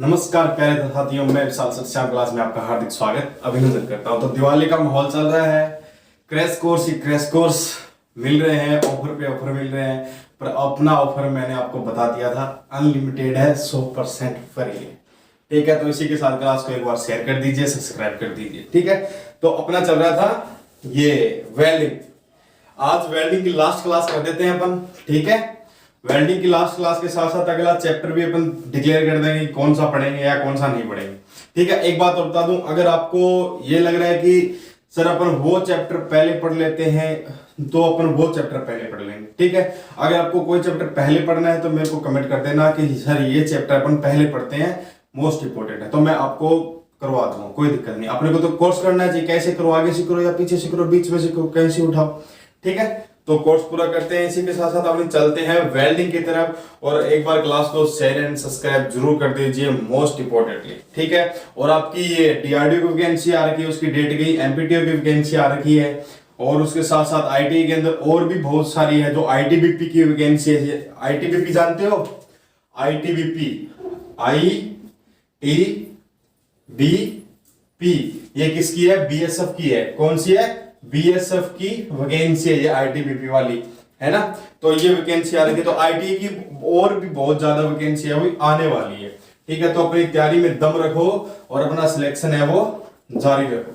नमस्कार प्यारे साथियों, मैं विशाल सर श्याम क्लास में आपका हार्दिक स्वागत अभिनंदन करता हूं। तो दिवाली का माहौल चल रहा है, क्रैश कोर्स मिल रहे हैं, ऑफर पे ऑफर मिल रहे हैं। पर अपना ऑफर मैंने आपको बता दिया था, अनलिमिटेड है, 100% फ्री है। ठीक है, तो इसी के साथ क्लास को एक बार शेयर कर दीजिए, सब्सक्राइब कर दीजिए। ठीक है, तो अपना चल रहा था ये वेल्डिंग। आज वेल्डिंग की लास्ट क्लास कर देते हैं अपन। ठीक है, वेल्डिंग की लास्ट क्लास के साथ साथ अगला चैप्टर भी अपन डिक्लेयर कर देंगे कि कौन सा पढ़ेंगे या कौन सा नहीं पढ़ेंगे। ठीक है, एक बात और बता दूं, अगर आपको ये लग रहा है कि सर अपन वो चैप्टर पहले पढ़ लेते हैं तो अपन वो चैप्टर पहले पढ़ लेंगे। ठीक है, अगर आपको कोई चैप्टर पहले पढ़ना है तो मेरे को कमेंट कर देना कि सर ये चैप्टर अपन पहले पढ़ते हैं, मोस्ट इंपोर्टेंट है, तो मैं आपको करवा दूंगा, कोई दिक्कत नहीं। अपने को तो कोर्स करना चाहिए, कैसे करो, आगे से करो या पीछे से करो, बीच में से करो, कैसे उठाओ। ठीक है, तो कोर्स पूरा करते हैं। इसी के साथ साथ अपने चलते हैं वेल्डिंग की तरफ। और एक बार क्लास को शेयर एंड सब्सक्राइब जरूर कर दीजिए, मोस्ट इंपोर्टेंटली। ठीक है, और आपकी ये डीआरडीओ की वैकेंसी आ रखी है, उसकी डेट गई, एमपीटीओ की वैकेंसी आ रखी है, और उसके साथ साथ आईटी के अंदर और भी बहुत सारी है जो आईटीबीपी की वैकेंसी है। आईटीबीपी जानते हो? आईटीबीपी, ITBP, ये किसकी है? बीएसएफ की है। कौन सी है? बीएसएफ की वैकेंसी है ये, आईटीबीपी वाली है ना। तो ये वैकेंसी आ रही है, तो आईटी की और भी बहुत ज्यादा वैकेंसी है, वो आने वाली है। ठीक है, तो अपनी तैयारी में दम रखो और अपना सिलेक्शन है वो जारी रखो।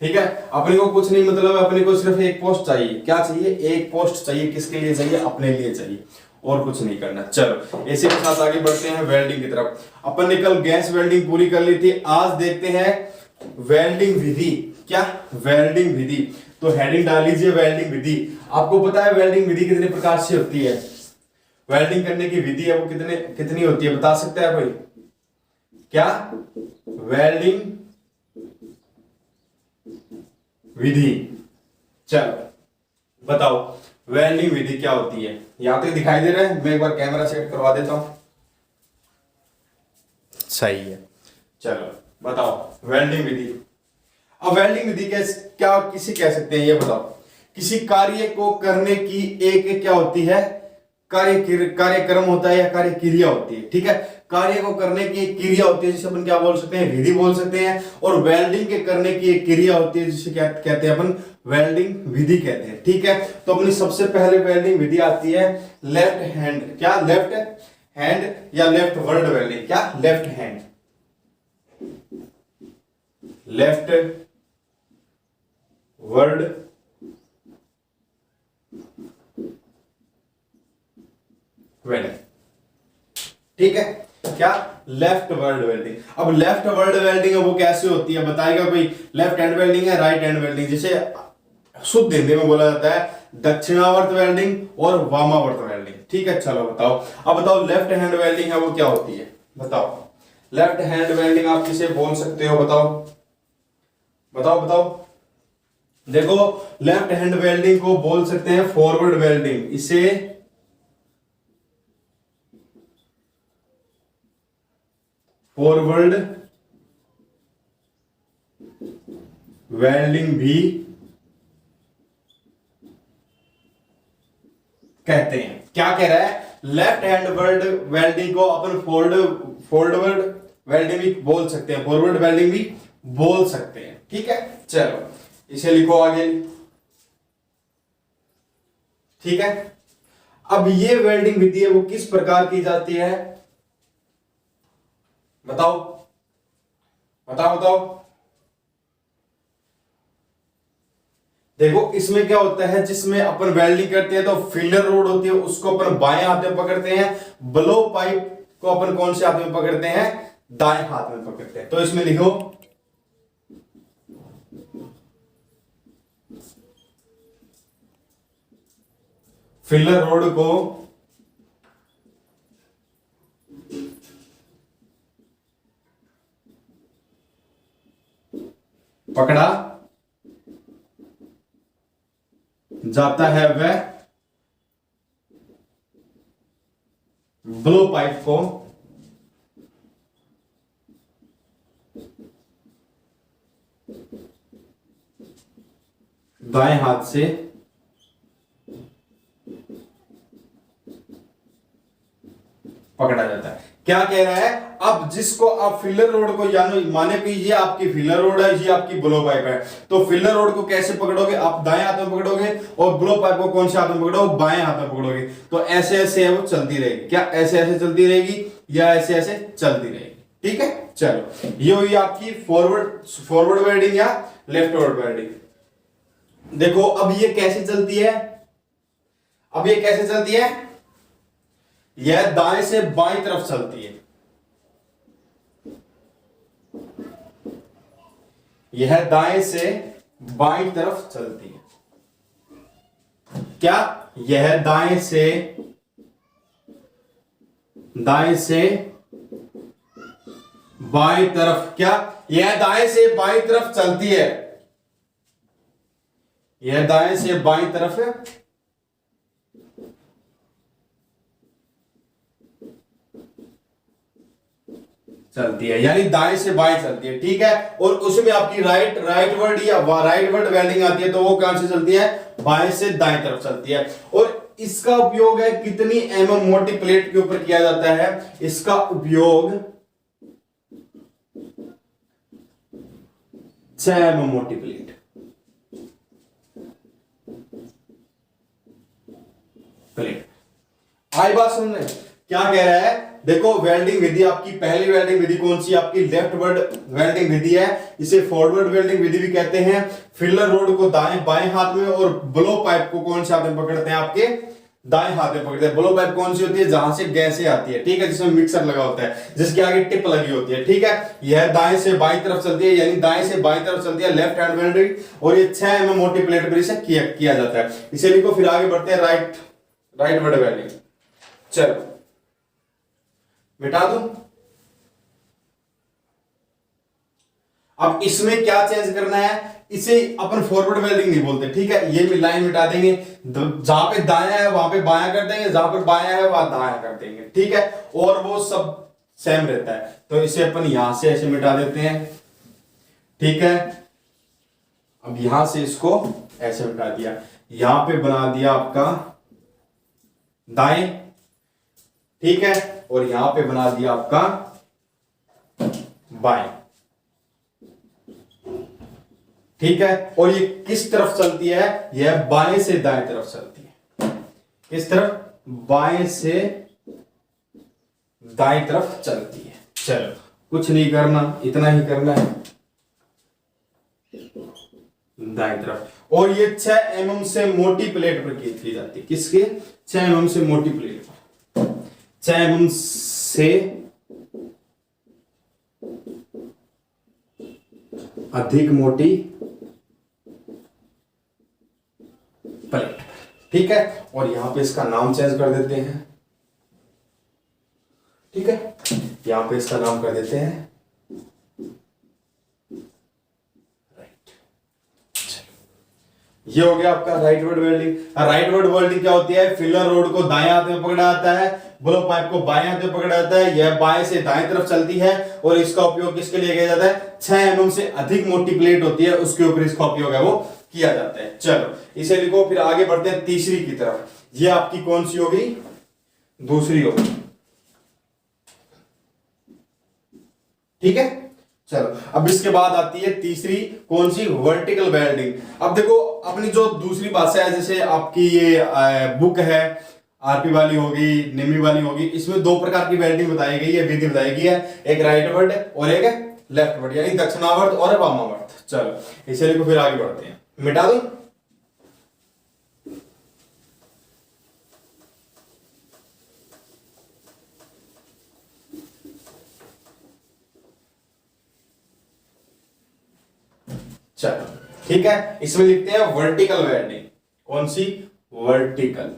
ठीक है, अपने को कुछ नहीं मतलब, अपने को सिर्फ एक पोस्ट चाहिए। क्या चाहिए? एक पोस्ट चाहिए। किसके लिए चाहिए? अपने लिए चाहिए, और कुछ नहीं करना। चलो इसी के साथ आगे बढ़ते हैं वेल्डिंग की तरफ। अपन ने कल गैस वेल्डिंग पूरी कर ली थी, आज देखते हैं वेल्डिंग विधि। क्या? वेल्डिंग विधि। तो हेडिंग डाल लीजिए वेल्डिंग विधि। आपको पता है वेल्डिंग विधि कितने प्रकार से होती है? वेल्डिंग करने की विधि है वो कितनी होती है, बता सकता है कोई? क्या? वेल्डिंग विधि, चलो बताओ वेल्डिंग विधि क्या होती है। यहां तक दिखाई दे रहा है? मैं एक बार कैमरा सेट करवा देता हूं। सही है, चलो बताओ वेल्डिंग विधि। अब वेल्डिंग विधि क्या किसी कह सकते हैं, ये बताओ। किसी कार्य को करने की एक क्या होती है? कार्यक्रम होता है या कार्य क्रिया होती है। ठीक है, कार्य को करने की एक क्रिया होती है जिसे अपन क्या बोल सकते हैं? विधि बोल सकते हैं। और वेल्डिंग के करने की एक क्रिया होती है जिसे क्या कहते हैं? अपन वेल्डिंग विधि कहते हैं। ठीक है, तो अपनी सबसे पहले वेल्डिंग विधि आती है लेफ्ट हैंड। क्या? लेफ्ट हैंड या लेफ्ट वर्ड वेल्डिंग। क्या? Left hand, left word welding. ठीक है, क्या? Left word welding. अब लेफ्ट वर्ड वेल्डिंग है वो कैसे होती है बताएगा कोई? लेफ्ट हैंड वेल्डिंग है, राइट हैंड वेल्डिंग, जिसे शुद्ध हिंदी में बोला जाता है दक्षिणावर्त वेल्डिंग और वामावर्त वेल्डिंग। ठीक है, चलो बताओ। अब बताओ लेफ्ट हैंड वेल्डिंग है वो क्या होती है, बताओ। लेफ्ट हैंड वेल्डिंग आप किसे बोल सकते हो? बताओ बताओ बताओ। देखो, लेफ्ट हैंड वेल्डिंग को बोल सकते हैं फॉरवर्ड वेल्डिंग। इसे फॉरवर्ड वेल्डिंग भी कहते हैं। क्या कह रहा है? लेफ्ट हैंड वर्ड वेल्डिंग को अपन फॉरवर्ड वेल्डिंग भी बोल सकते हैं, फॉरवर्ड वेल्डिंग भी बोल सकते हैं। ठीक है, चलो इसे लिखो आगे। ठीक है, अब ये वेल्डिंग विधि है वो किस प्रकार की जाती है? बताओ बताओ बताओ। देखो, इसमें क्या होता है, जिसमें अपन वेल्डिंग करते हैं तो फिलर रोड होती है, उसको अपन बाएं हाथ में पकड़ते हैं। ब्लो पाइप को अपन कौन से हाथ में पकड़ते हैं? दाएं हाथ में पकड़ते हैं। तो इसमें लिखो फिलर रोड को पकड़ा जाता है, वह ब्लो पाइप को दाएं हाथ से पकड़ा जाता है। क्या कह रहा है? अब जिसको आप फिलर रोड को यानी माने कि ये आपकी फिलर रोड है, ये आपकी ब्लो पाइप है, तो फिलर रोड को कैसे पकड़ोगे? आप दाएं हाथ में पकड़ोगे और ब्लो पाइप को कौन से हाथ में पकड़ोगे? बाएं हाथ में पकड़ोगे। तो ऐसे ऐसे है वो चलती रहेगी। क्या ऐसे ऐसे चलती रहेगी या ऐसे ऐसे चलती रहेगी? ठीक है, चलो ये हुई आपकी फॉरवर्ड वेल्डिंग या लेफ्टवर्ड वेल्डिंग। देखो अब ये कैसे चलती है, अब ये कैसे चलती है? यह दाएं से बाईं तरफ चलती है, यह दाएं से बाईं तरफ चलती है। क्या? यह दाएं से बाईं तरफ, क्या यह दाएं से बाईं तरफ चलती है? यह दाएं से बाईं तरफ है, चलती है, यानी दाएं से बाएं चलती है। ठीक है, और उसमें आपकी राइटवर्ड या राइटवर्ड वेल्डिंग आती है, तो वो कहां से चलती है? बाएं से दाएं तरफ चलती है। और इसका उपयोग है कितनी mm मोटी प्लेट के ऊपर किया जाता है? इसका उपयोग 6 mm मोटी प्लेट। आई बात सुन रहे? क्या कह रहा है? देखो वेल्डिंग विधि आपकी पहली वेल्डिंग विधि कौन सी? आपकी लेफ्टवर्ड वेल्डिंग विधि है। इसे फॉरवर्ड वेल्डिंग विधि भी कहते हैं। फिलर रोड को दाएं बाएं हाथ में और ब्लो पाइप को कौन से हाथ में पकड़ते हैं? आपके दाएं हाथ में पकड़ते हैं। ब्लो पाइप कौन सी होती है? जहां से गैसें आती है, ठीक है, जिसमें मिक्सर लगा होता है, जिसके आगे टिप लगी होती है। ठीक है, यह दाएं से बाईं तरफ चलती है, यानी दाएं से बाईं तरफ चलती है लेफ्ट हैंड वेल्डिंग, और ये 6 mm मोटी प्लेट पर इसे किया जाता है। इसे लिखो, फिर आगे बढ़ते हैं राइटवर्ड वेल्डिंग। चलो मिटा दूं। अब इसमें क्या चेंज करना है? इसे अपन फॉरवर्ड वेल्डिंग नहीं बोलते, ठीक है, ये लाइन मिटा देंगे। जहां पे दायां है वहां पे बायां कर देंगे, जहां पर बायां है वहां दायां कर देंगे, ठीक है, और वो सब सेम रहता है। तो इसे अपन यहां से ऐसे मिटा देते हैं, ठीक है। अब यहां से इसको ऐसे मिटा दिया, यहां पे बना दिया आपका दाएं, ठीक है, और यहां पे बना दिया आपका बाएं, ठीक है। और ये किस तरफ चलती है? यह बाएं से दाएं तरफ चलती है। किस तरफ? बाएं से दाएं तरफ चलती है। चलो कुछ नहीं करना, इतना ही करना है, दाएं तरफ। और ये 6 mm से मोटी प्लेट पर की जाती है। किसके? 6 mm से मोटी प्लेट पर, 6 mm से अधिक मोटी प्लेट, ठीक है। और यहां पे इसका नाम चेंज कर देते हैं, ठीक है, यहां पे इसका नाम कर देते हैं राइट। ये हो गया आपका राइटवर्ड वेल्डिंग। राइटवर्ड वेल्डिंग क्या होती है? फिलर रोड को दाएं हाथ में पकड़ा जाता है, ब्लो पाइप को बाएं हाथ में पकड़ा जाता है, यह बाएं से दाएं तरफ चलती है, और इसका उपयोग किसके लिए किया जाता है? 6 mm से अधिक मोटी प्लेट होती है, उसके ऊपर इसका उपयोग है वो किया जाता है। चलो इसे लिखो, फिर आगे बढ़ते हैं तीसरी की तरफ। ये आपकी कौन सी होगी? दूसरी होगी, ठीक है। चलो अब इसके बाद आती है तीसरी, कौन सी? Vertical welding. अब देखो अपनी जो दूसरी भाषा है, जैसे आपकी ये बुक है, आरपी वाली होगी, निमी वाली होगी, इसमें 2 प्रकार की वेल्डिंग बताई गई है, विधि बताई गई है, एक राइटवर्ड और एक लेफ्टवर्ड, यानी दक्षिणावर्त और वामावर्त। चलो इसे लिखो, फिर आगे बढ़ते हैं। मिटा दूं? चलो ठीक है, इसमें लिखते हैं वर्टिकल वेल्डिंग। कौन सी? Vertical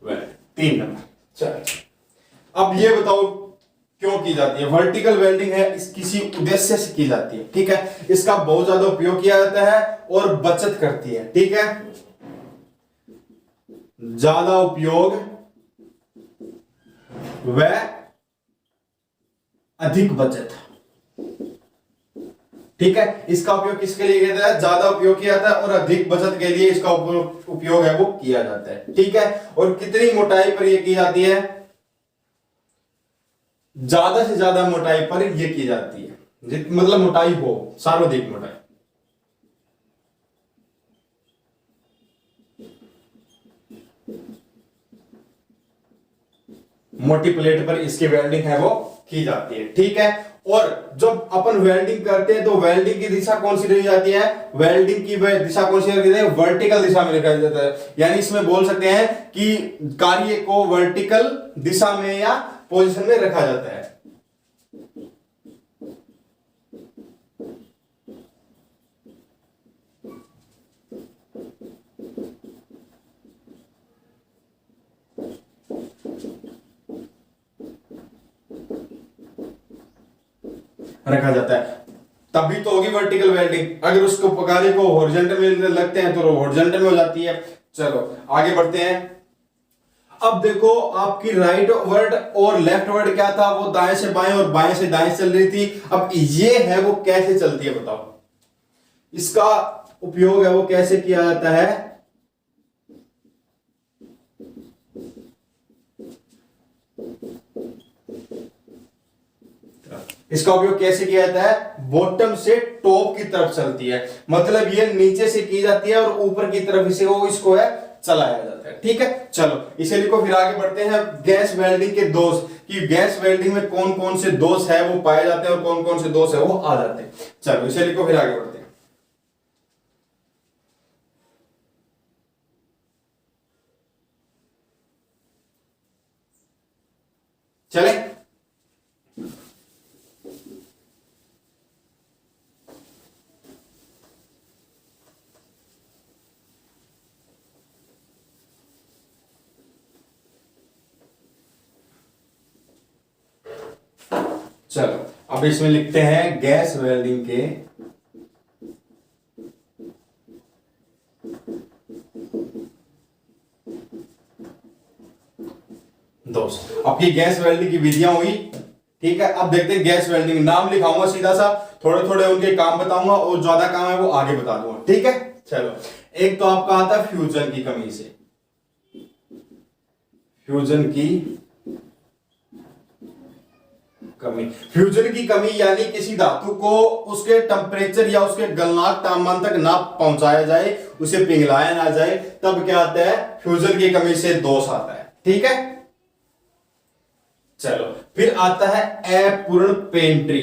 weld, 3 number. चलो अब ये बताओ क्यों की जाती है? वर्टिकल वेल्डिंग है, इस किसी उद्देश्य से की जाती है, ठीक है, इसका बहुत ज्यादा उपयोग किया जाता है और बचत करती है, ठीक है, ज्यादा उपयोग व अधिक बचत, ठीक है। इसका उपयोग किसके लिए किया जाता है? ज्यादा उपयोग किया जाता है और अधिक बचत के लिए इसका उपयोग है वो किया जाता है, ठीक है। और कितनी मोटाई पर ये की जाती है? ज्यादा से ज्यादा मोटाई पर ये की जाती है, मतलब मोटाई हो, सर्वाधिक मोटाई। मोटी प्लेट पर इसकी वेल्डिंग है वो की जाती है, ठीक है। और जब अपन वेल्डिंग करते हैं तो वेल्डिंग की दिशा कौन सी रही जाती है, वेल्डिंग की दिशा कौन सी रखी जाती है, वर्टिकल दिशा में रखा जाता है। यानी इसमें बोल सकते हैं कि कार्य को वर्टिकल दिशा में या पोजीशन में रखा जाता है। रखा जाता है, तभी तो होगी वर्टिकल वेल्डिंग। अगर उसको पकाने को हॉरिजॉन्टल में लगते हैं तो हॉरिजॉन्टल में हो जाती है। चलो आगे बढ़ते हैं। अब देखो आपकी राइट वर्ड और लेफ्ट वर्ड क्या था, वो दाएं से बाएं और बाएं से दाएं चल रही थी। अब ये है वो कैसे चलती है बताओ, इसका उपयोग है वो कैसे किया जाता है। इसका उपयोग कैसे किया जाता है, बॉटम से टॉप की तरफ चलती है, मतलब ये नीचे से की जाती है और ऊपर की तरफ इसे वो इसको है चलाया जाता है, ठीक है। चलो इसे लिखो, फिर आगे बढ़ते हैं। गैस वेल्डिंग के दोष, कि गैस वेल्डिंग में कौन कौन से दोष है वो पाए जाते हैं और कौन कौन से दोष है वो आ जाते हैं। चलो इसे लिखो, फिर आगे बढ़ते हैं। चले चलो अब इसमें लिखते हैं गैस वेल्डिंग के दोष। आपकी गैस वेल्डिंग की विधियां हुई, ठीक है। अब देखते हैं गैस वेल्डिंग, नाम लिखाऊंगा सीधा सा, थोड़े थोड़े उनके काम बताऊंगा और ज्यादा काम है वो आगे बता दूंगा, ठीक है। चलो एक तो आपका आता है फ्यूजन की कमी से, फ्यूजन की कमी। फ्यूजन की कमी यानी किसी धातु को उसके टेम्परेचर या उसके गलनांक तापमान तक ना पहुंचाया जाए, उसे पिघलाया ना जाए, तब क्या आता है, फ्यूजन की कमी से दोष आता है, ठीक है। चलो फिर आता है अपूर्ण पेंट्री,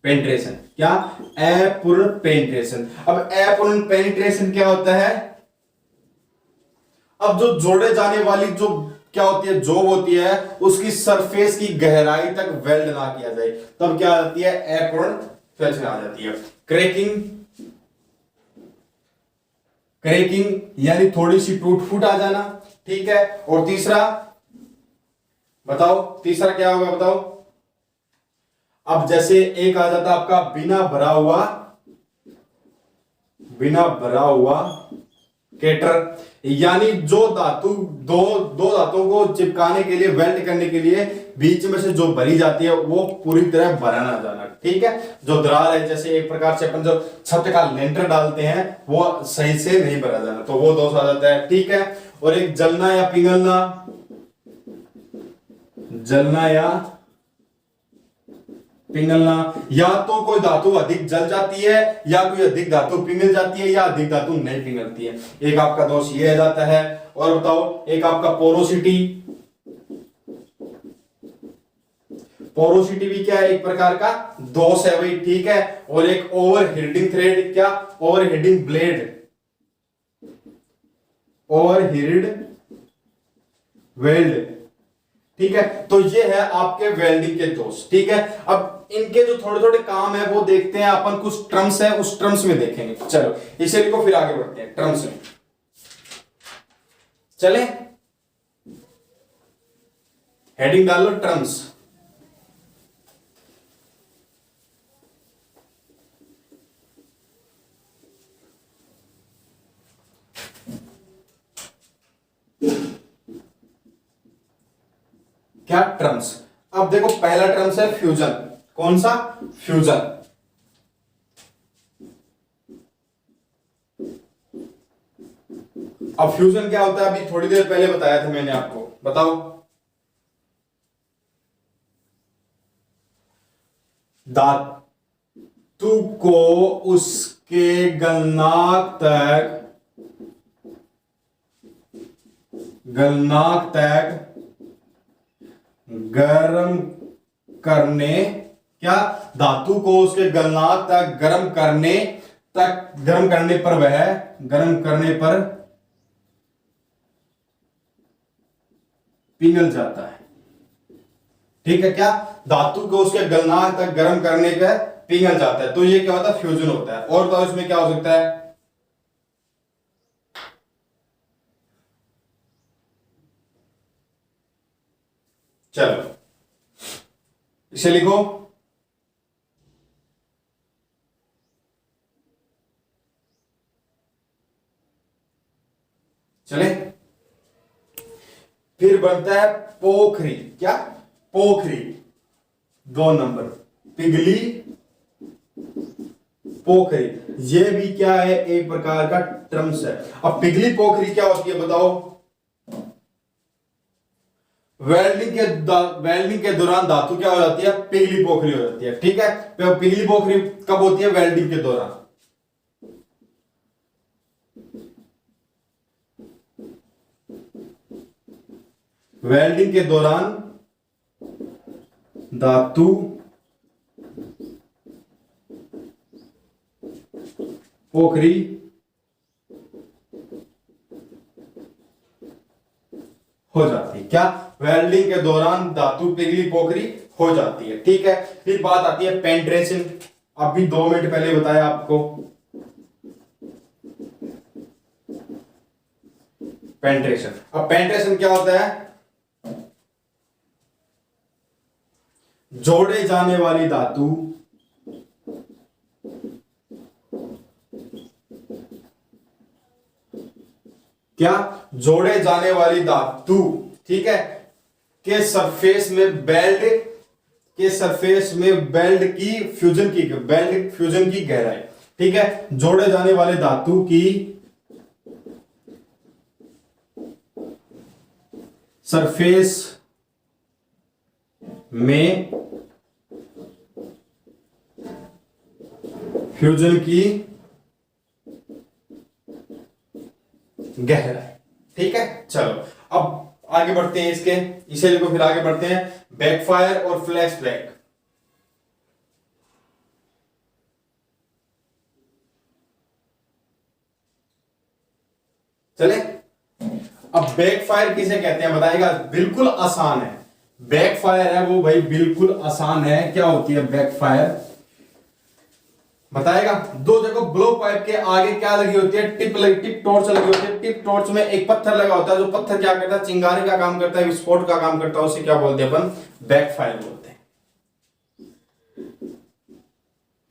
पेंट्रेशन। क्या, अपूर्ण पेंट्रेशन। अब अपूर्ण पेंट्रेशन क्या होता है, अब जो जोड़े जाने वाली जो क्या होती है, जॉब होती है, उसकी सरफेस की गहराई तक वेल्ड ना किया जाए, तब क्या आ जाती है, अपूर्ण फ्रैक्चर आ जाती है। क्रैकिंग, क्रैकिंग यानी थोड़ी सी टूट फूट आ जाना, ठीक है। और तीसरा बताओ, तीसरा क्या होगा बताओ। अब जैसे एक आ जाता आपका बिना भरा हुआ, बिना भरा हुआ केटर, यानी जो धातु दो दो धातुओं को चिपकाने के लिए, वेल्ड करने के लिए बीच में से जो भरी जाती है वो पूरी तरह भरा ना जाना, ठीक है। जो दरार है, जैसे एक प्रकार से अपन जो छत का लेंटर डालते हैं वो सही से नहीं भरा जाना, तो वो दोष आ जाता है, ठीक है। और एक जलना या पिघलना, जलना या पिघलना, या तो कोई धातु अधिक जल जाती है या कोई अधिक धातु पिघल जाती है या अधिक धातु नहीं पिघलती है, एक आपका दोष ये आ जाता है। और बताओ एक आपका पोरोसिटी, पोरोसिटी भी क्या है, एक प्रकार का दोष है भाई, ठीक है। और एक ओवर हीटिंग थ्रेड, क्या, over heating blade, over heated weld, ठीक है। तो ये है आपके वेल्डिंग के दोष, ठीक है। अब इनके जो थोड़े थोड़े काम है वो देखते हैं अपन, कुछ टर्म्स है उस टर्म्स में देखेंगे। चलो इसे लिखो, फिर आगे बढ़ते हैं टर्म्स में। चले हेडिंग डाल लो, टर्म्स। क्या, टर्म्स। अब देखो पहला टर्म्स है फ्यूजन, कौन सा, फ्यूजन। अब फ्यूजन क्या होता है, अभी थोड़ी देर पहले बताया था मैंने आपको, बताओ धातु को उसके गलनांक तक गर्म करने, क्या, धातु को उसके गलनांक तक गर्म करने पर पिघल जाता है। ठीक है, क्या, धातु को उसके गलनांक तक गर्म करने पर पिघल जाता है, तो ये क्या होता है, फ्यूजन होता है। और बताओ इसमें क्या हो सकता है? चलो इसे लिखो। चले, फिर बनता है पोखरी। क्या? पोखरी, 2 नंबर, पिघली पोखरी। ये भी क्या है, एक प्रकार का टर्म्स है। अब पिघली पोखरी क्या होती है बताओ? वेल्डिंग के दौरान धातु क्या हो जाती है, पिघली पोखरी हो जाती है। ठीक है, तो पिघली पोखरी कब होती है? वेल्डिंग के दौरान। वेल्डिंग के दौरान धातु पोखरी हो जाती है। क्या? वेल्डिंग के दौरान धातु पिघली पोखरी हो जाती है। ठीक है, फिर बात आती है पेंट्रेशन। अभी 2 मिनट पहले बताया आपको पेंट्रेशन। अब पेंट्रेशन क्या होता है? जोड़े जाने वाली धातु क्या? जोड़े जाने वाली धातु, ठीक है, के सरफेस में बेल्ट की फ्यूजन की गहराई। ठीक है, जोड़े जाने वाले धातु की सरफेस में फ्यूजन की गहराई। ठीक है, चलो अब आगे बढ़ते हैं इसे लिखो। फिर आगे बढ़ते हैं बैकफायर और फ्लैश बैक। चले, अब बैकफायर किसे कहते हैं बताएगा? बिल्कुल आसान है। बैकफायर है वो भाई, बिल्कुल आसान है। क्या होती है बैकफायर बताएगा? 2 जगह ब्लो पाइप के आगे क्या लगी होती है? टिप टॉर्च लगी होती है। टिप टॉर्च में एक पत्थर लगा होता है, जो पत्थर क्या करता है? चिंगारी का काम करता है, विस्फोट का काम करता है। उसे क्या बोलते हैं अपन? बैकफायर बोलते हैं।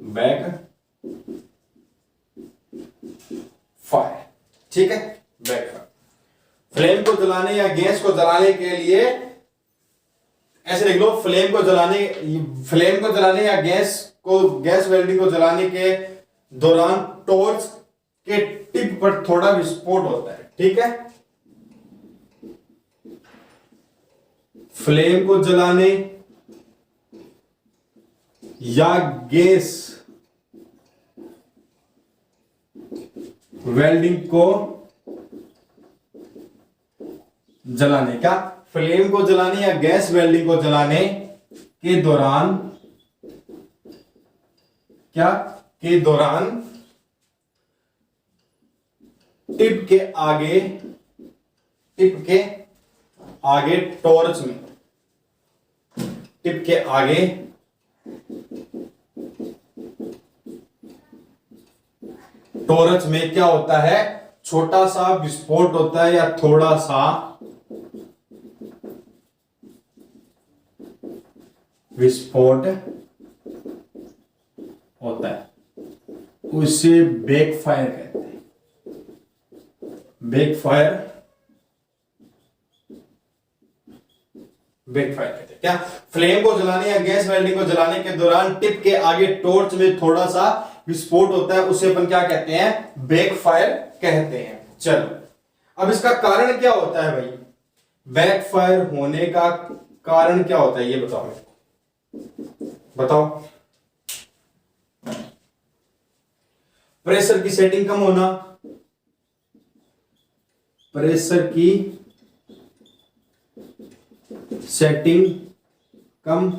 Back fire. ठीक है, बैकफायर। फ्लेम को जलाने या गैस को जलाने के लिए ऐसे लिख लो, फ्लेम को जलाने या गैस वेल्डिंग को जलाने के दौरान टॉर्च के टिप पर थोड़ा विस्फोट होता है। ठीक है, फ्लेम को जलाने या गैस वेल्डिंग को जलाने, क्या? फ्लेम को जलाने या गैस वेल्डिंग को जलाने के दौरान टिप के आगे टॉर्च में क्या होता है? छोटा सा विस्फोट होता है या थोड़ा सा विस्फोट होता है, उसे बैकफायर कहते हैं। बैकफायर कहते हैं। क्या? फ्लेम को जलाने या गैस वेल्डिंग को जलाने के दौरान टिप के आगे टॉर्च में थोड़ा सा विस्फोट होता है, उसे अपन क्या कहते हैं? बैकफायर कहते हैं। चलो, अब इसका कारण क्या होता है भाई? बैकफायर होने का कारण क्या होता है, ये बताओ। प्रेशर की सेटिंग कम होना, प्रेशर की सेटिंग कम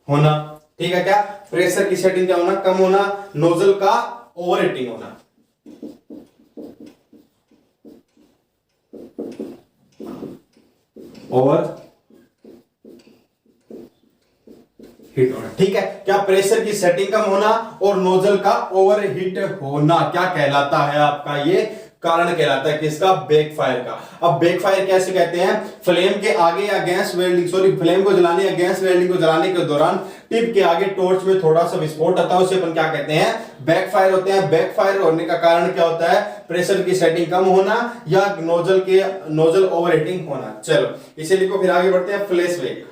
होना, ठीक है क्या? प्रेशर की सेटिंग क्या होना? कम होना। नोजल का ओवर हीटिंग होना, ओवर हीट होना, ठीक है क्या? प्रेशर की सेटिंग कम होना और नोजल का ओवर हीट होना क्या कहलाता है? आपका ये कारण कहलाता है किसका? बैकफायर का। अब बैकफायर कैसे कहते हैं? फ्लेम के आगे या गैस वेल्डिंग, सॉरी, फ्लेम को जलाने या गैस वेल्डिंग को जलाने के दौरान टिप के आगे टॉर्च में थोड़ा सा विस्फोट आता है, उसे अपन क्या कहते हैं? बैकफायर होते हैं। बैकफायर होने का कारण क्या होता है? प्रेशर की सेटिंग कम होना या नोजल ओवर हीटिंग होना। चलो इसे लिखो, फिर आगे बढ़ते हैं। फ्लैशबैक,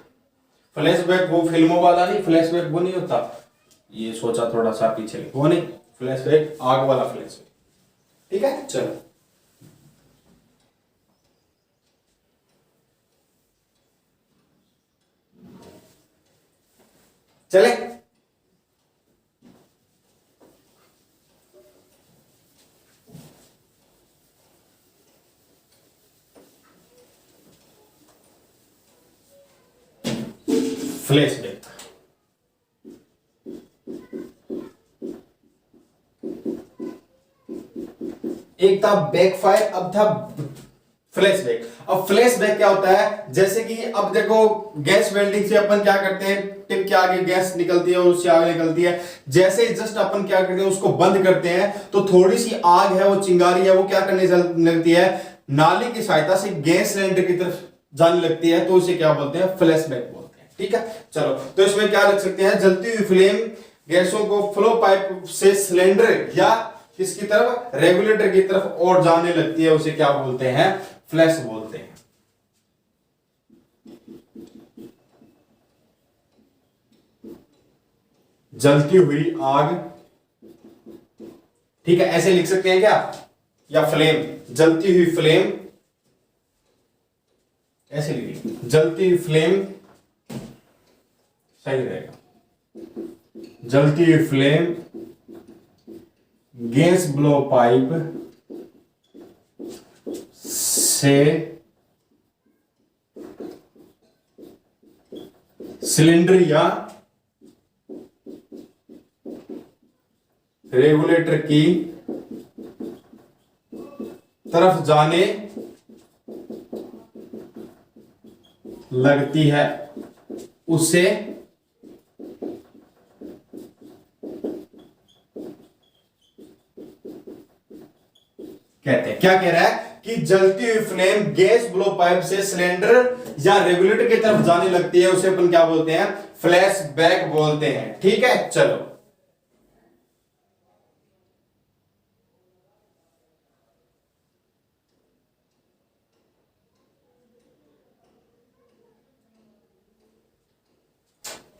फ्लैशबैक वो फिल्मों वाला नहीं, फ्लैशबैक वो नहीं होता, ये सोचा थोड़ा सा पीछे, वो नहीं, फ्लैशबैक आग वाला फ्लैशबैक, ठीक है। चलो चले, फ्लैशबैक। एक था बैकफायर, अब था फ्लैशबैक। अब फ्लैशबैक क्या होता है? जैसे कि अब देखो, गैस वेल्डिंग से अपन क्या करते हैं? टिप के आगे गैस निकलती है और उससे आग निकलती है। जैसे ही जस्ट अपन क्या करते हैं, उसको बंद करते हैं, तो थोड़ी सी आग है, वो चिंगारी है, वो क्या करने लगती है? नाली की सहायता से गैस सिलेंडर की तरफ जाने लगती है, तो उसे क्या बोलते हैं? फ्लैशबैक बोलते हैं, ठीक है। चलो तो इसमें क्या लिख सकते हैं? जलती हुई फ्लेम गैसों को फ्लो पाइप से सिलेंडर या किसकी तरफ? रेगुलेटर की तरफ और जाने लगती है, उसे क्या बोलते हैं? फ्लैश बोलते हैं। जलती हुई आग, ठीक है, ऐसे लिख सकते हैं क्या? या फ्लेम, जलती हुई फ्लेम, ऐसे लिखिए, जलती हुई फ्लेम सही रहेगा। जलती हुई फ्लेम गैस ब्लो पाइप से सिलेंडर या रेगुलेटर की तरफ जाने लगती है, उसे कहते हैं, क्या कह रहा है? कि जलती हुई फ्लेम गैस ब्लो पाइप से सिलेंडर या रेगुलेटर की तरफ जाने लगती है, उसे अपन क्या बोलते हैं? फ्लैश बैक बोलते हैं, ठीक है। चलो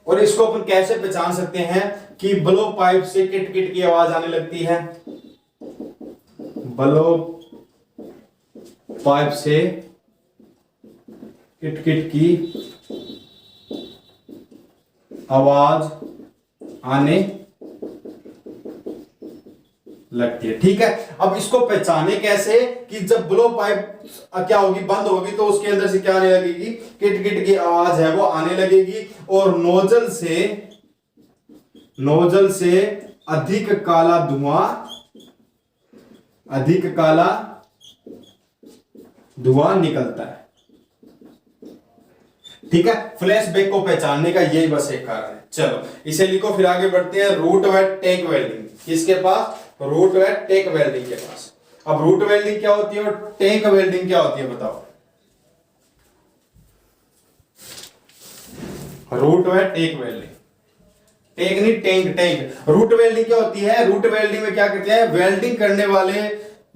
और इसको अपन कैसे पहचान सकते हैं कि ब्लो पाइप से किट किट की आवाज आने लगती है? ब्लो पाइप से किट किट की आवाज आने लगती है, ठीक है। अब इसको पहचाने कैसे कि जब ब्लो पाइप क्या होगी? बंद होगी, तो उसके अंदर से क्या आने लगेगी? किट किट की आवाज है वो आने लगेगी, और नोजल से अधिक काला धुआं निकलता है, ठीक है। फ्लैशबैक को पहचानने का यही बस एक कारण है। चलो इसे लिखो, फिर आगे बढ़ते हैं। रूट व टैंक वेल्डिंग, किसके पास? रूट व टैंक वेल्डिंग के पास। अब रूट वेल्डिंग क्या होती है और टैंक वेल्डिंग क्या होती है, बताओ? रूट व टैंक वेल्डिंग, टैंक नहीं, टैंक। रूट वेल्डिंग क्या होती है? रूट वेल्डिंग में क्या करते हैं? वेल्डिंग करने वाले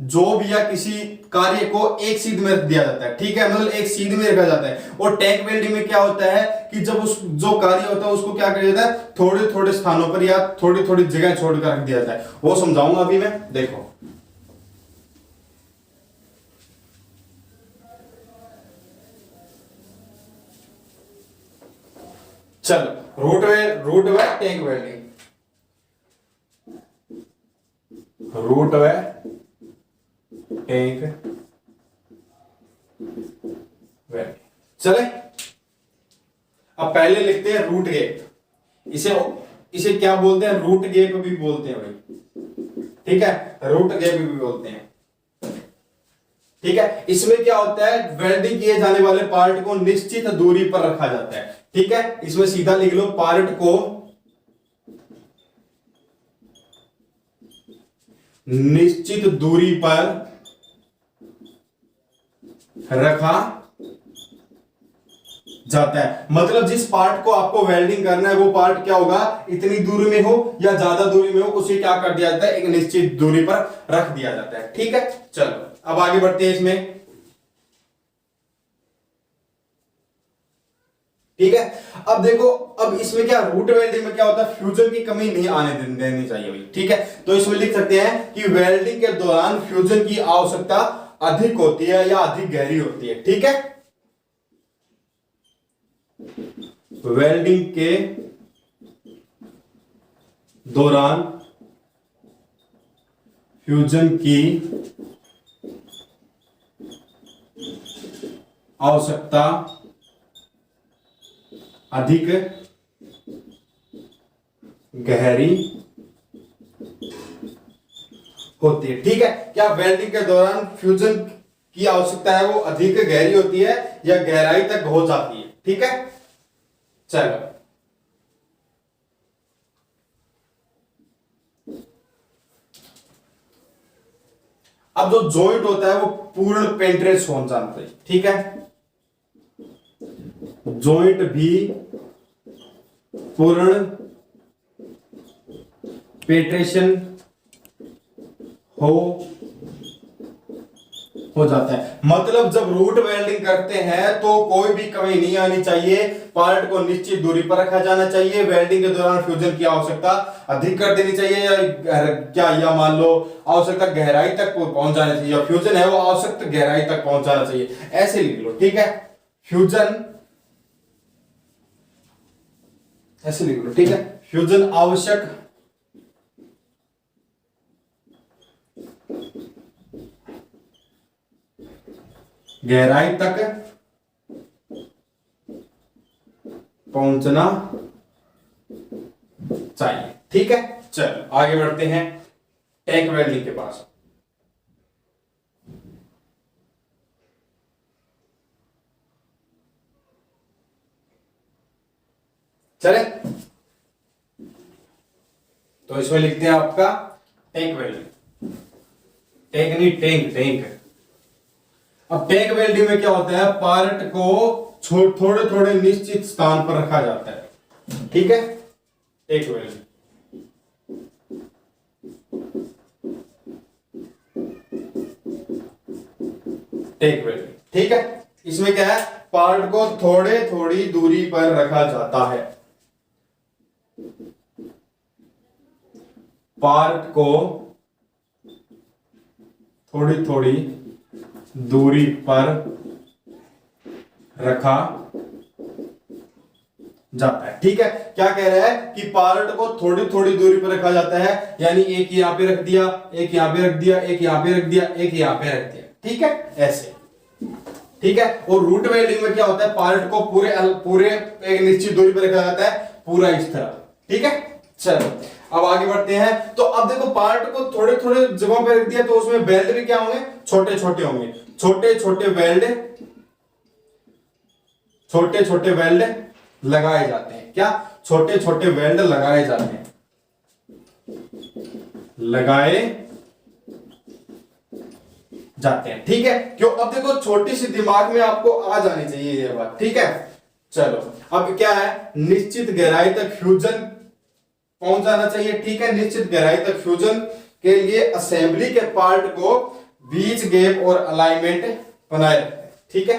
जॉब या किसी कार्य को एक सीध में रख दिया जाता है, ठीक है, मतलब एक सीध में रखा जाता है। और टैंक वेल्डिंग में क्या होता है कि जब उस जो कार्य होता है उसको क्या किया जाता है? थोड़े थोड़े स्थानों पर या थोड़ी थोड़ी जगह छोड़कर रख दिया जाता है। वो समझाऊंगा अभी मैं, देखो। चलो रूट व टैंक वेल्डिंग, रूट व टैंक वेल्डिंग। चले अब पहले लिखते हैं रूट गैप। इसे क्या बोलते हैं? रूट गैप भी बोलते हैं भाई, ठीक है, रूट गैप भी बोलते हैं, ठीक है। इसमें क्या होता है? वेल्डिंग किए जाने वाले पार्ट को निश्चित दूरी पर रखा जाता है, ठीक है। इसमें सीधा लिख लो, पार्ट को निश्चित दूरी पर रखा जाता है। मतलब जिस पार्ट को आपको वेल्डिंग करना है वो पार्ट क्या होगा? इतनी दूरी में हो या ज्यादा दूरी में हो, उसे क्या कर दिया जाता है? एक निश्चित दूरी पर रख दिया जाता है, ठीक है। चलो अब आगे बढ़ते हैं इसमें, ठीक है। अब देखो, अब इसमें क्या, रूट वेल्डिंग में क्या होता है? फ्यूजन की कमी नहीं आने देनी चाहिए भाई, ठीक है। तो इसमें लिख सकते हैं कि वेल्डिंग के दौरान फ्यूजन की आवश्यकता अधिक होती है या अधिक गहरी होती है, ठीक है। वेल्डिंग के दौरान फ्यूजन की आवश्यकता अधिक गहरी होती है, ठीक है। क्या वेल्डिंग के दौरान फ्यूजन की आवश्यकता है वो अधिक गहरी होती है या गहराई तक हो जाती है, ठीक है। चलो अब जो जॉइंट होता है वो पूर्ण पेंट्रेट होना चाहिए, ठीक है। जॉइंट भी पूर्ण पेट्रेशन हो जाता है। मतलब जब रूट वेल्डिंग करते हैं तो कोई भी कमी नहीं आनी चाहिए, पार्ट को निश्चित दूरी पर रखा जाना चाहिए, वेल्डिंग के दौरान फ्यूजन की आवश्यकता अधिक कर देनी चाहिए, या मान लो आवश्यकता गहराई तक पहुंच जाना चाहिए, या फ्यूजन है वो आवश्यक गहराई तक पहुंच जाना चाहिए, ऐसे लिख लो, ठीक है। फ्यूजन ऐसे लिख लो, ठीक है। फ्यूजन आवश्यक गहराई तक पहुंचना चाहिए, ठीक है। चलो आगे बढ़ते हैं टैंक वेल्डिंग के पास। चले तो इसमें लिखते हैं आपका टैंक वेल्डिंग, टैंक नहीं टैंक। अब टैंक वेल्डिंग में क्या होता है? पार्ट को थोड़े थोड़े निश्चित स्थान पर रखा जाता है, ठीक है। टैंक वेल्डिंग ठीक है। इसमें क्या है? पार्ट को थोड़े थोड़ी दूरी पर रखा जाता है, पार्ट को थोड़ी थोड़ी दूरी पर रखा जाता है, ठीक है। क्या कह रहा है कि पार्ट को थोड़ी थोड़ी दूरी पर रखा जाता है, यानी एक यहां पे रख दिया, एक यहां पे रख दिया, एक यहां पे रख दिया, एक यहां पे रख दिया, ठीक है, ऐसे, ठीक है। और रूट वेल्डिंग में क्या होता है? पार्ट को पूरे एक निश्चित दूरी पर रखा जाता है, पूरा इस तरह, ठीक है। चलो अब आगे बढ़ते हैं। तो अब देखो, पार्ट को थोड़े थोड़े जगहों पे रख दिया तो उसमें वेल्ड भी क्या होंगे? छोटे छोटे होंगे, छोटे छोटे वेल्ड लगाए जाते हैं। क्या? छोटे छोटे वेल्ड लगाए जाते हैं, ठीक है। क्यों? अब देखो, छोटी सी दिमाग में आपको आ जानी चाहिए ये बात, ठीक है। चलो अब क्या है? निश्चित गहराई तक फ्यूजन पहुंच जाना चाहिए, ठीक है। निश्चित गहराई तक फ्यूजन के लिए असेंबली के पार्ट को बीच गैप और अलाइनमेंट बनाए रखें, ठीक है।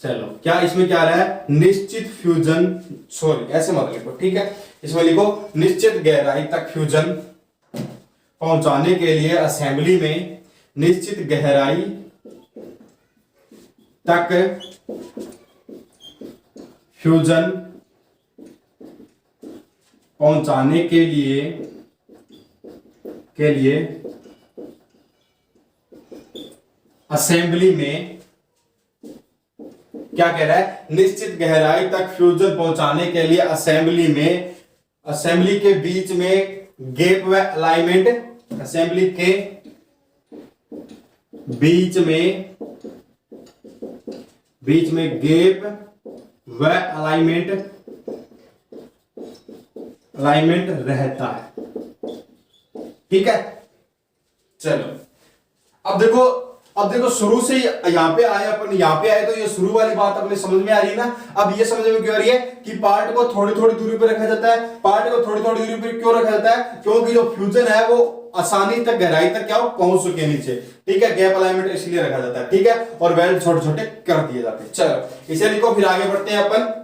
चलो क्या इसमें क्या आ रहा है? निश्चित फ्यूजन, सॉरी ऐसे मत लिखो, ठीक है। इसमें लिखो निश्चित गहराई तक फ्यूजन पहुंचाने के लिए असेंबली में निश्चित गहराई तक फ्यूजन पहुंचाने के लिए के लिए असेंबली में क्या कह रहा है, निश्चित गहराई तक फ्यूजन पहुंचाने के लिए असेंबली के बीच में गैप व अलाइनमेंट, असेंबली के बीच में गैप व अलाइनमेंट रहता है। ठीक है, चलो अब देखो शुरू से यहां पे आए, अपन यहां पे आए तो ये शुरू वाली बात अपने समझ में आ रही है ना। अब ये समझ में क्यों आ रही है कि पार्ट को थोड़ी थोड़ी दूरी पर रखा जाता है। पार्ट को थोड़ी थोड़ी दूरी पर क्यों रखा जाता है, क्योंकि जो फ्यूजन है वो आसानी तक गहराई तक क्या हो पहुंच सके नीचे। ठीक है, गैप अलाइनमेंट इसलिए रखा जाता है। ठीक है, और वेल्ड छोटे छोटे कर दिए जाते हैं। चलो इसे लिखो, फिर आगे बढ़ते हैं अपन।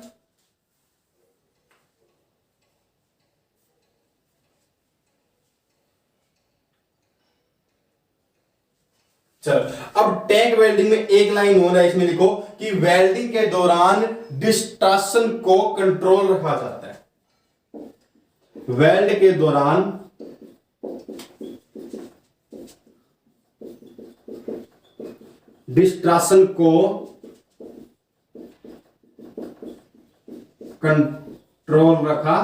चलो अब टैंक वेल्डिंग में एक लाइन हो रहा है, इसमें लिखो कि वेल्डिंग के दौरान डिस्टॉर्शन को कंट्रोल रखा जाता है। वेल्ड के दौरान डिस्टॉर्शन को कंट्रोल रखा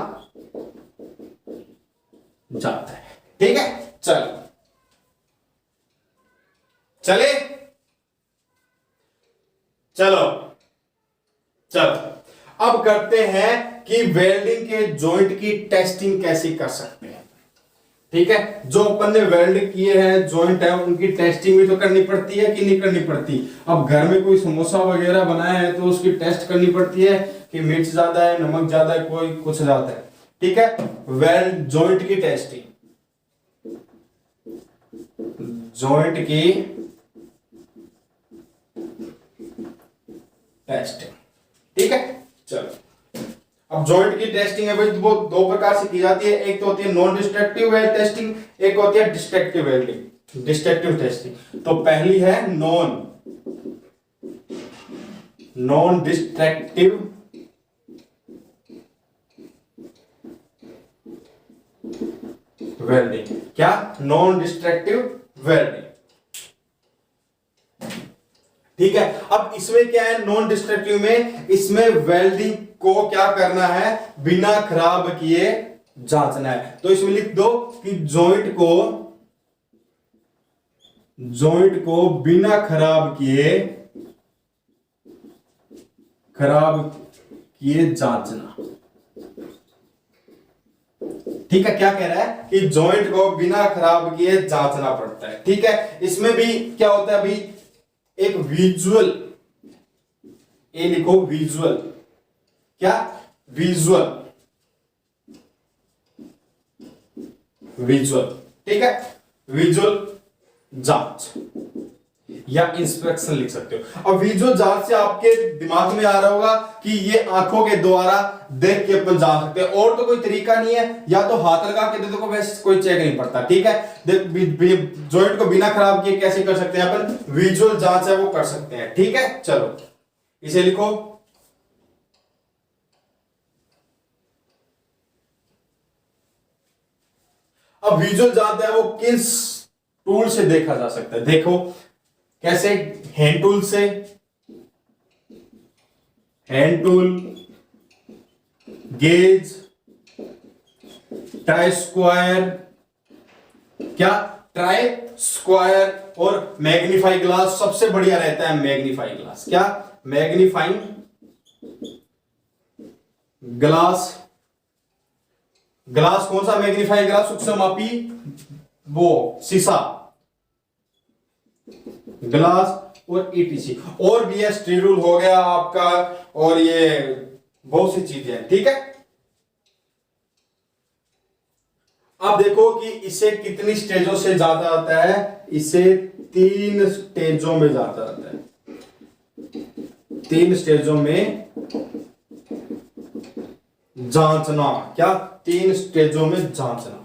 जाता है। ठीक है, चलो चलो अब करते हैं कि वेल्डिंग के जॉइंट की टेस्टिंग कैसे कर सकते हैं। ठीक है, जो अपन ने वेल्ड किए हैं जॉइंट है उनकी टेस्टिंग भी तो करनी पड़ती है कि नहीं करनी पड़ती। अब घर में कोई समोसा वगैरह बनाया है तो उसकी टेस्ट करनी पड़ती है कि मिर्च ज्यादा है, नमक ज्यादा है, कोई कुछ ज्यादा है। ठीक है, वेल्ड जॉइंट की टेस्टिंग, जॉइंट की टेस्टिंग। ठीक है, चलो अब जॉइंट की टेस्टिंग है भाई, वो दो प्रकार से की जाती है। एक तो होती है नॉन डिस्ट्रक्टिव वेल्ड टेस्टिंग, एक होती है डिस्ट्रक्टिव वेल्डिंग, डिस्ट्रक्टिव टेस्टिंग। तो पहली है नॉन डिस्ट्रक्टिव वेल्डिंग। क्या? Non destructive welding. ठीक है, अब इसमें क्या है, नॉन डिस्ट्रक्टिव में इसमें वेल्डिंग को क्या करना है, बिना खराब किए जांचना है। तो इसमें लिख दो कि जॉइंट को बिना खराब किए जांचना। ठीक है, क्या कह रहा है कि जॉइंट को बिना खराब किए जांचना पड़ता है। ठीक है, इसमें भी क्या होता है अभी एक विजुअल, ये लिखो विजुअल, क्या? विजुअल। ठीक है, विजुअल जांच या इंस्पेक्शन लिख सकते हो। अब विजुअल जांच से आपके दिमाग में आ रहा होगा कि ये आंखों के द्वारा देख के अपन जान सकते हैं, और तो कोई तरीका नहीं है, या तो हाथ लगा के दे दो, वैसे कोई चेक नहीं पड़ता। ठीक है, जॉइंट को बिना खराब किए कैसे कर सकते हैं अपन, विजुअल जांच है वो कर सकते हैं। ठीक है, चलो इसे लिखो। अब विजुअल जांच है वो किस टूल से देखा जा सकता है, देखो कैसे, हैंड टूल से, hand tool, gauge, try square, क्या? ट्राई स्क्वायर, और मैग्नीफाई ग्लास सबसे बढ़िया रहता है। मैग्नीफाई ग्लास, क्या? Magnifying glass. ग्लास कौन सा? मैग्नीफाई ग्लास, सूक्ष्ममापी वो शीशा ग्लास, और ईटीसी, और भी है, स्टीरूल हो गया आपका, और ये बहुत सी चीजें हैं। ठीक है, अब देखो कि इसे कितनी स्टेजों से ज्यादा आता है, इसे 3 स्टेजों में ज्यादा आता है। 3 स्टेजों में जांचना, क्या? 3 स्टेजों में जांचना।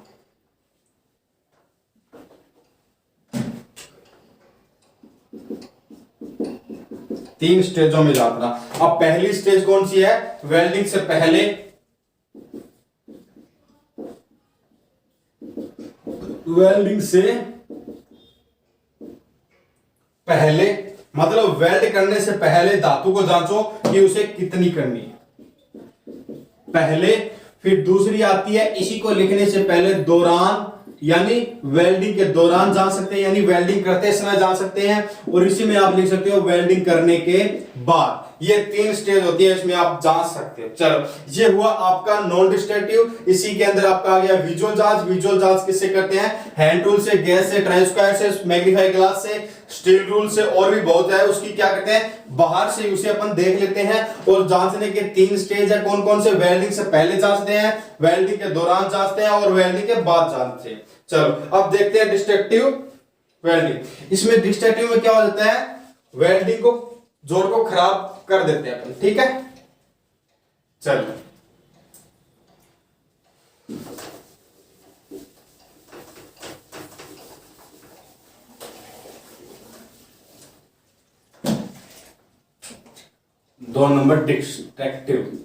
तीन स्टेजों में जांचना। अब पहली स्टेज कौन सी है? वेल्डिंग से पहले, वेल्डिंग से पहले, मतलब वेल्ड करने से पहले धातु को जांचो कि उसे कितनी करनी है पहले। फिर दूसरी आती है इसी को लिखने से पहले दौरान, यानी वेल्डिंग के दौरान जान सकते हैं, यानी वेल्डिंग करते समय जान सकते हैं। और इसी में आप लिख सकते हो वेल्डिंग करने के बाद। ये 3 स्टेज होती है, इसमें आप जांच सकते हो। चलो, ये हुआ आपका नॉन डिस्ट्रक्टिव। इसी के अंदर आपका आ गया विजुअल जांच। विजुअल जांच किससे करते हैं? हैंड टूल से, गैस से, ट्रांसक्वायर से, मैग्नीफाई ग्लास से, स्टील रूल से, और भी बहुत है। उसकी क्या करते हैं, बाहर से उसे अपन देख लेते हैं। और जांचने के 3 स्टेज है। कौन कौन से? वेल्डिंग से पहले जांचते हैं, वेल्डिंग के दौरान जांचते हैं, और वेल्डिंग के बाद जांचते हैं। चलो अब देखते हैं डिस्ट्रक्टिव वेल्डिंग। इसमें डिस्ट्रक्टिव में क्या हो जाता है, वेल्डिंग को, जोड़ को खराब कर देते हैं अपन, ठीक है। चलो दो नंबर डिस्ट्रक्टिव।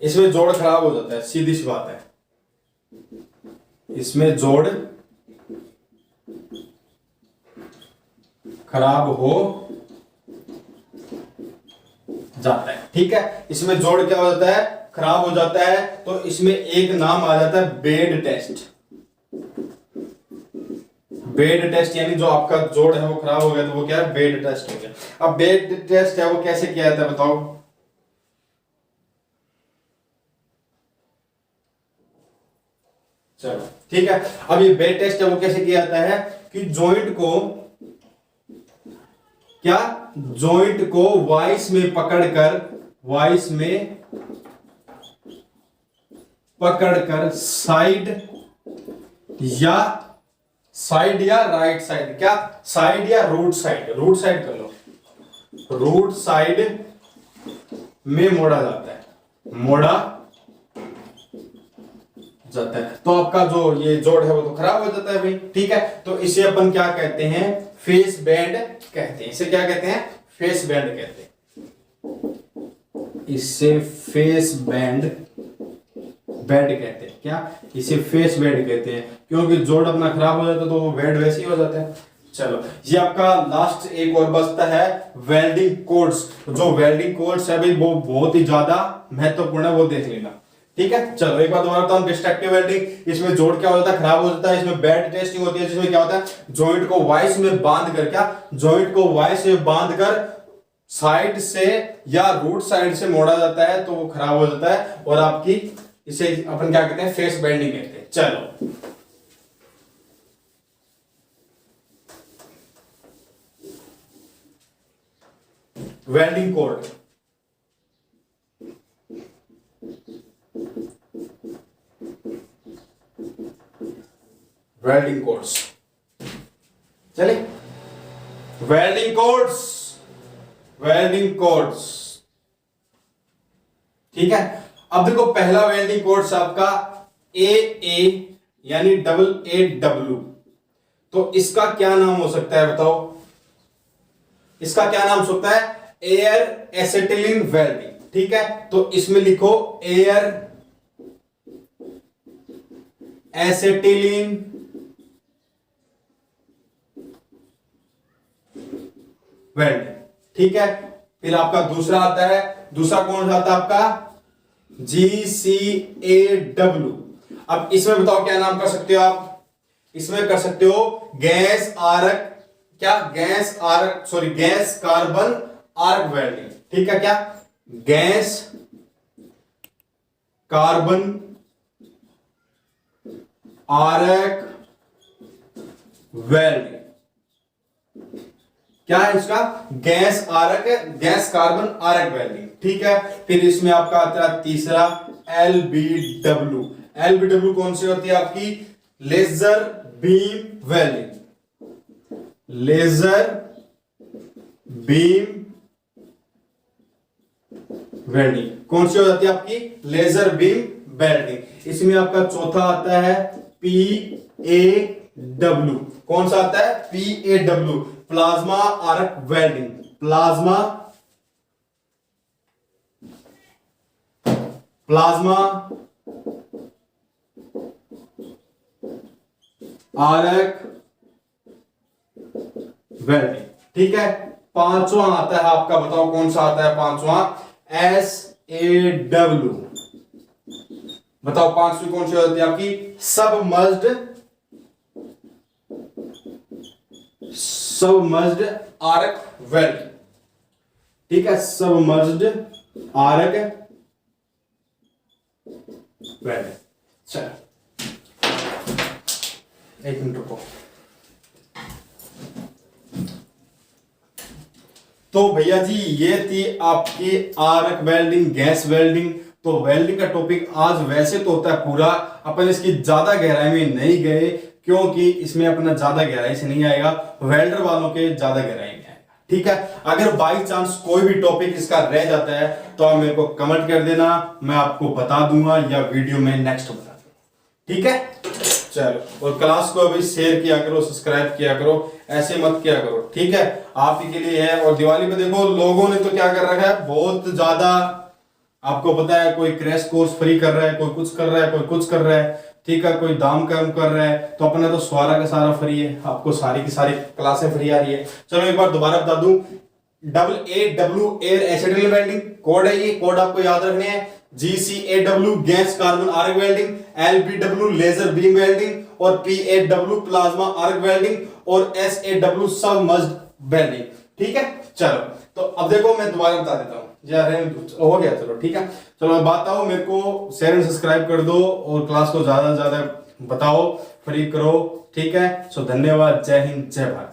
इसमें जोड़ खराब हो जाता है, सीधी सी बात है। इसमें जोड़ खराब हो जाता है, ठीक है। इसमें जोड़ क्या हो जाता है, खराब हो जाता है। तो इसमें एक नाम आ जाता है बेड टेस्ट। बेड टेस्ट यानी जो आपका जोड़ है वो खराब हो गया, तो वो क्या है, बेड टेस्ट हो गया। अब बेड टेस्ट है वो कैसे किया जाता है बताओ। चलो ठीक है, अब ये बेड टेस्ट है वो कैसे किया जाता है कि जॉइंट को, क्या, जॉइंट को वाइस में पकड़कर, वाइस में पकड़कर साइड या राइट साइड, क्या, साइड या रूट साइड, रूट साइड कर लो, रूट साइड में मोड़ा जाता है, मोड़ा जाता है। तो आपका जो ये जोड़ है वो तो खराब हो जाता है भाई, ठीक है। तो इसे अपन क्या कहते हैं, फेस बैंड कहते हैं। इसे क्या कहते हैं, फेस बैंड कहते हैं। इसे फेस बैंड कहते हैं, क्या, इसे फेस बैंड कहते हैं, क्योंकि जोड़ अपना खराब हो जाता है तो वो बैंड वैसे ही हो जाता है। चलो, ये आपका लास्ट एक और बचता है वेल्डिंग कोड्स। जो वेल्डिंग कोड्स है भाई वो बहुत ही ज्यादा महत्वपूर्ण है, वो देख लेना, ठीक है। चलो एक बार दोबारा बताता हूं, डिस्ट्रक्टिव वेल्डिंग, इसमें जोड़ क्या होता है, खराब हो जाता है। इसमें बेड टेस्टिंग होती है, जिसमें क्या होता है, जॉइंट को वाइस में बांध कर, क्या, जॉइंट को वाइस में बांध कर साइड से या रूट साइड से मोड़ा जाता है, तो वो खराब हो जाता है। और आपकी, इसे अपन क्या कहते हैं, फेस बेंडिंग कहते हैं। चलो वेल्डिंग कोड, वेल्डिंग कोड्स, चले, वेल्डिंग कोड्स, वेल्डिंग कोड्स, ठीक है। अब देखो पहला वेल्डिंग कोड्स आपका AA यानी AAW, तो इसका क्या नाम हो सकता है बताओ, इसका क्या नाम हो सकता है, एयर एसिटिलीन वेल्डिंग, ठीक है। तो इसमें लिखो एयर एसिटिलीन वेल्डिंग, ठीक है। फिर आपका दूसरा आता है, दूसरा कौन सा आता है आपका, GCAW। अब इसमें बताओ क्या नाम कर सकते हो आप, इसमें कर सकते हो गैस आर्क, क्या, gas arc, sorry, gas carbon arc welding, ठीक है। क्या, गैस कार्बन आर्क वेल्डिंग, क्या है इसका, gas arc, gas carbon arc welding, ठीक है। फिर इसमें आपका आता है तीसरा LBW। LBW कौन सी होती है आपकी, laser beam welding, laser beam welding कौन सी हो जाती है आपकी, लेजर बीम वेल्डिंग। इसमें आपका चौथा आता है PAW, कौन सा आता है, PAW, plasma arc welding, plasma plasma, arc welding. ठीक है, पांचवा आता है आपका, बताओ कौन सा आता है पांचवा? SAW। बताओ पांचवी कौन सी होती है आपकी? Submerged arc welding. ठीक है, सबमर्ज्ड आरक वेल्डिंग। चलो एक मिनट रुको। तो भैया जी ये थी आपकी आर्क वेल्डिंग, गैस वेल्डिंग। तो वेल्डिंग का टॉपिक आज वैसे तो होता है पूरा, अपन इसकी ज्यादा गहराई में नहीं गए क्योंकि इसमें अपना ज्यादा गहराई से नहीं आएगा, वेल्डर वालों के ज्यादा गहराई में आएगा। ठीक है, अगर बाई चांस कोई भी टॉपिक इसका रह जाता है तो आप मेरे को कमेंट कर देना, मैं आपको बता दूंगा या वीडियो में नेक्स्ट बता दूंगा। ठीक है, चलो। और क्लास को अभी शेयर किया करो, सब्सक्राइब किया करो, ऐसे मत किया करो। ठीक है, आप ही के लिए है। और दिवाली पे देखो लोगों ने तो क्या कर रखा है, बहुत ज्यादा, आपको पता है, कोई क्रैश कोर्स फ्री कर रहा है, कोई कुछ कर रहा है, कोई कुछ कर रहा है। ठीक है, कोई दाम कम कर रहा है। तो अपना तो सारा का सारा फ्री है, आपको सारी की सारी क्लासें फ्री आ रही है। चलो एक बार दोबारा बता दूं, AAW air acetyl welding code है, ये कोड आपको याद रखने हैं। GCAW gas carbon arc welding, LBW laser beam welding और PAW प्लाज्मा आर्क वेल्डिंग और SAW सबमर्ज्ड वेल्डिंग। ठीक है, चलो। तो अब देखो मैं दोबारा बता देता हूँ, हो गया। चलो ठीक है, चलो बात आओ, मेरे को शेयर एंड सब्सक्राइब कर दो और क्लास को ज्यादा से ज्यादा बताओ, फ्री करो। ठीक है, सो धन्यवाद, जय हिंद, जय भारत।